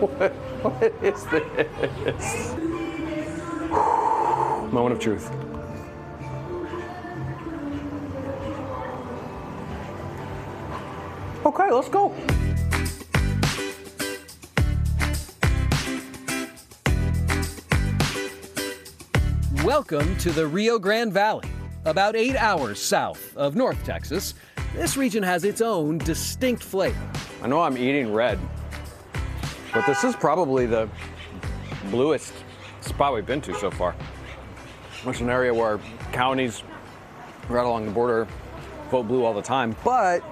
What is this? Moment of truth. Okay, let's go. Welcome to the Rio Grande Valley. About 8 hours south of North Texas, this region has its own distinct flavor. I know I'm eating red, but this is probably the bluest spot we've been to so far. It's an area where counties right along the border vote blue all the time, but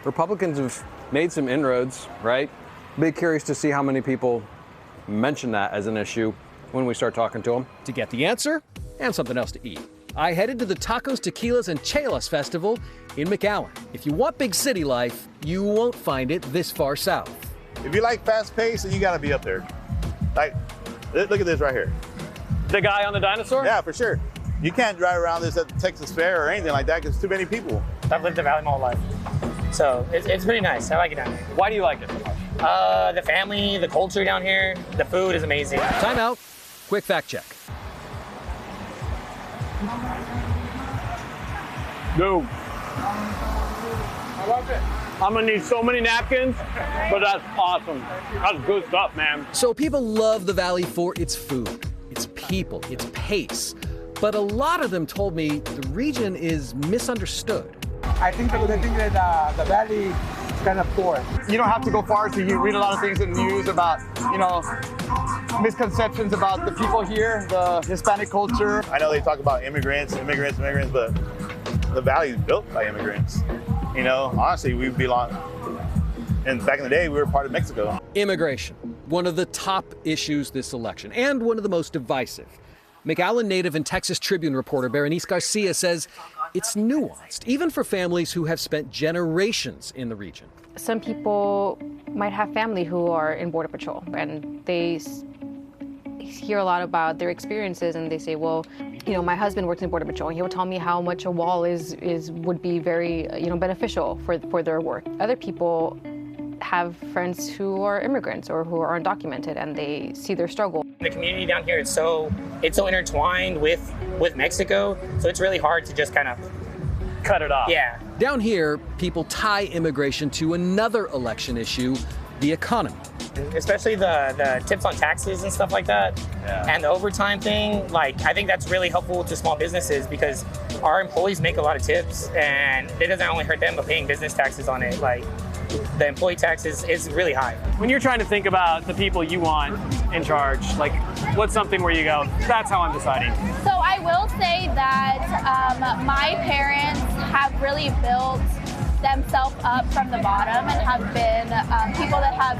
Republicans have made some inroads, right? Be curious to see how many people mention that as an issue when we start talking to them. To get the answer and something else to eat, I headed to the Tacos, Tequilas, and Chelas Festival in McAllen. If you want big city life, you won't find it this far south. If you like fast pace, then you gotta be up there. Like, look at this right here. The guy on the dinosaur? Yeah, for sure. You can't drive around this at the Texas Fair or anything like that because too many people. I've lived in Valley my whole life, so it's pretty nice. I like it down here. Why do you like it so much? The family, the culture down here, the food is amazing. Time out. Quick fact check. Dude. I love it. I'm gonna need so many napkins, but that's awesome. That's good stuff, man. So people love the valley for its food, its people, its pace. But a lot of them told me the region is misunderstood. I think that the valley is kind of poor. You don't have to go far to read a lot of things in the news about, misconceptions about the people here, the Hispanic culture. I know they talk about immigrants, but the valley is built by immigrants. Honestly, we belong, and back in the day, we were part of Mexico. Immigration, one of the top issues this election, and one of the most divisive. McAllen native and Texas Tribune reporter Berenice Garcia says it's nuanced, even for families who have spent generations in the region. Some people might have family who are in Border Patrol, and they hear a lot about their experiences, and they say, well, my husband works in Border Patrol, and he will tell me how much a wall would be very, beneficial for their work. Other people have friends who are immigrants or who are undocumented, and they see their struggle. The community down here is so intertwined with Mexico, so it's really hard to just kind of Cut it off. Yeah. Down here, people tie immigration to another election issue, the economy. Especially the tips on taxes and stuff like that. Yeah. And the overtime thing, I think that's really helpful to small businesses because our employees make a lot of tips, and it doesn't only hurt them, but paying business taxes on it, the employee tax is really high. When you're trying to think about the people you want in charge, what's something where you go, that's how I'm deciding? So I will say that my parents have really built themselves up from the bottom and have been people that have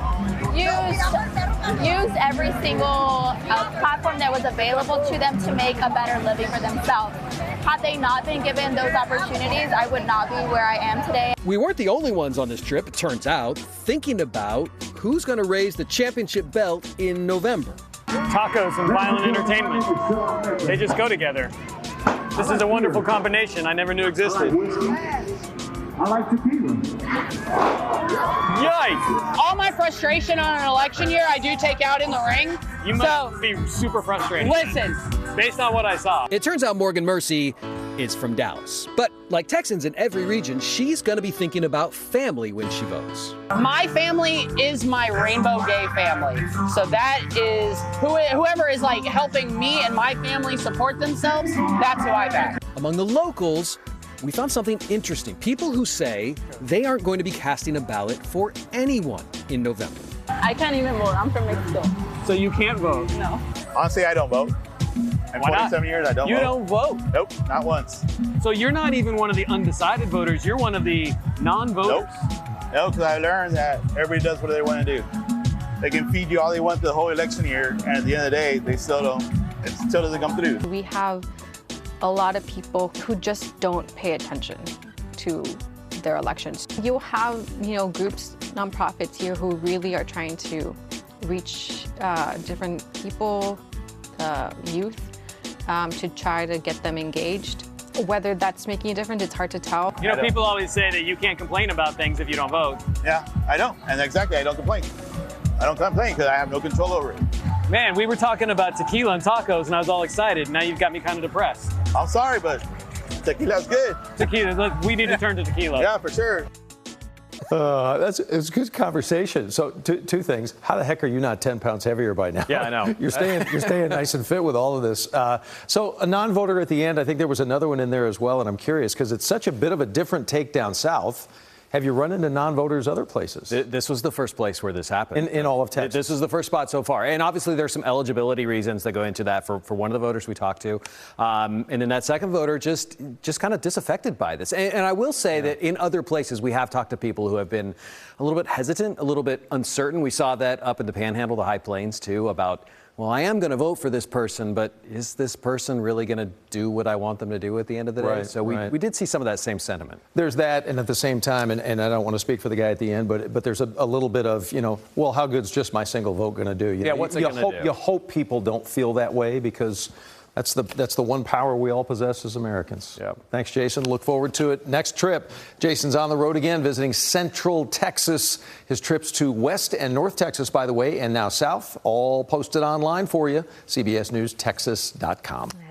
used every single platform that was available to them to make a better living for themselves. Had they not been given those opportunities, I would not be where I am today. We weren't the only ones on this trip, it turns out, thinking about who's going to raise the championship belt in November. Tacos and violent entertainment. They just go together. This is a wonderful combination I never knew existed. I like tequila. Yikes! All my frustration on an election year, I do take out in the ring. You must be super frustrated. Listen. Based on what I saw. It turns out Morgan Mercy is from Dallas. But like Texans in every region, she's going to be thinking about family when she votes. My family is my rainbow gay family. So that is, whoever is helping me and my family support themselves, that's who I back. Among the locals, we found something interesting. People who say they aren't going to be casting a ballot for anyone in November. I can't even vote. I'm from Mexico. So you can't vote? No. Honestly, I don't vote. In 27 years, I don't vote. You don't vote? Nope, not once. So you're not even one of the undecided voters. You're one of the non-voters? Nope. No, because I learned that everybody does what they want to do. They can feed you all they want the whole election year, and at the end of the day, it still doesn't come through. We have a lot of people who just don't pay attention to their elections. You'll have, groups, nonprofits here who really are trying to reach different people, youth, to try to get them engaged. Whether that's making a difference, it's hard to tell. People always say that you can't complain about things if you don't vote. Yeah, I don't. And exactly, I don't complain. I don't complain because I have no control over it. Man, we were talking about tequila and tacos, and I was all excited. Now you've got me kind of depressed. I'm sorry, but tequila's good. Tequila, we need to turn to tequila. Yeah, for sure. It's a good conversation. So two things. How the heck are you not 10 pounds heavier by now? Yeah, I know. You're staying nice and fit with all of this. So a non-voter at the end. I think there was another one in there as well, and I'm curious because it's such a bit of a different take down south. Have you run into non-voters other places? This was the first place where this happened. In all of Texas? This is the first spot so far. And obviously there's some eligibility reasons that go into that for one of the voters we talked to. And then that second voter just kind of disaffected by this. And I will say that in other places we have talked to people who have been a little bit hesitant, a little bit uncertain. We saw that up in the Panhandle, the High Plains too, about, well, I am going to vote for this person, but is this person really going to do what I want them to do at the end of the day? Right, so we did see some of that same sentiment. There's that, and at the same time, and I don't want to speak for the guy at the end, but there's a little bit of, well, how good's just my single vote going to do? What's it going to do? You hope people don't feel that way because that's the one power we all possess as Americans. Yeah. Thanks, Jason. Look forward to it. Next trip, Jason's on the road again, visiting Central Texas. His trips to West and North Texas, by the way, and now South, all posted online for you. CBSNewsTexas.com.